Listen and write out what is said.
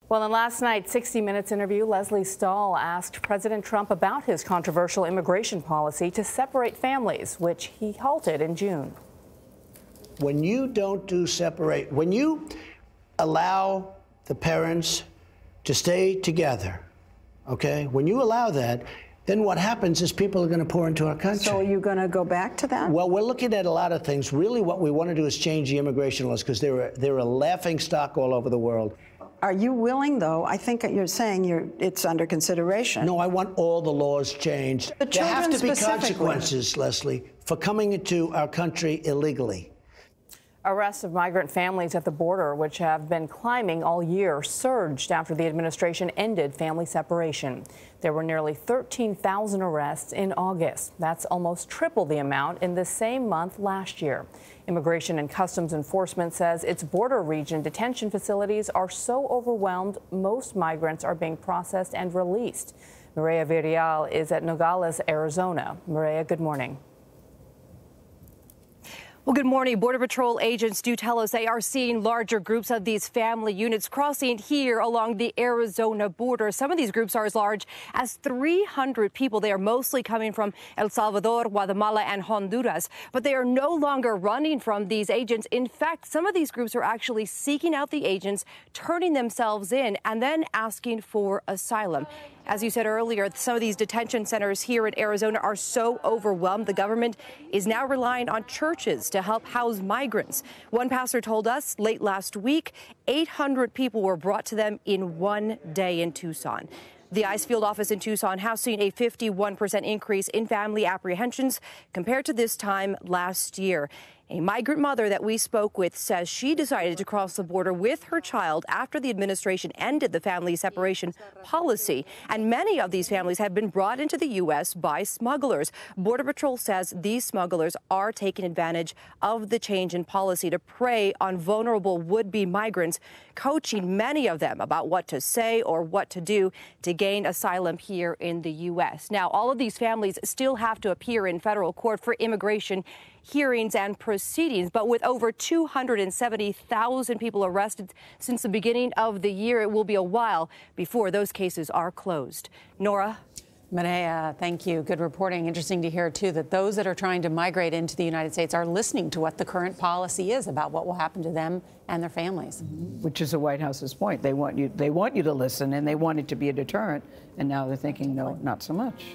Well, in last night's 60 Minutes interview, Leslie Stahl asked President Trump about his controversial immigration policy to separate families, which he halted in June. When you don't do separate, when you allow the parents to stay together, okay, when you allow that, then what happens is people are going to pour into our country. So are you going to go back to that? Well, we're looking at a lot of things. Really, what we want to do is change the immigration laws because they're a laughing stock all over the world. Are you willing, though? I think you're saying it's under consideration. No, I want all the laws changed. There have to be consequences, Leslie, for coming into our country illegally. Arrests of migrant families at the border, which have been climbing all year, surged after the administration ended family separation. There were nearly 13,000 arrests in August. That's almost triple the amount in the same month last year. Immigration and Customs Enforcement says its border region detention facilities are so overwhelmed, most migrants are being processed and released. Mireya Villarreal is at Nogales, Arizona. Mireya, good morning. Well, good morning. Border Patrol agents do tell us they are seeing larger groups of these family units crossing here along the Arizona border. Some of these groups are as large as 300 people. They are mostly coming from El Salvador, Guatemala, and Honduras. But they are no longer running from these agents. In fact, some of these groups are actually seeking out the agents, turning themselves in, and then asking for asylum. As you said earlier, some of these detention centers here in Arizona are so overwhelmed. The government is now relying on churches to help house migrants. One pastor told us late last week, 800 people were brought to them in one day in Tucson. The ICE field office in Tucson has seen a 51% increase in family apprehensions compared to this time last year. A migrant mother that we spoke with says she decided to cross the border with her child after the administration ended the family separation policy. And many of these families have been brought into the U.S. by smugglers. Border Patrol says these smugglers are taking advantage of the change in policy to prey on vulnerable would-be migrants, coaching many of them about what to say or what to do to gain asylum here in the U.S. Now, all of these families still have to appear in federal court for immigration hearings and proceedings, but with over 270,000 people arrested since the beginning of the year, it will be a while before those cases are closed. Norah? Mireya, thank you. Good reporting. Interesting to hear, too, that those that are trying to migrate into the United States are listening to what the current policy is about what will happen to them and their families. Which is the White House's point. They want you to listen, and they want it to be a deterrent. And now they're thinking, no, not so much.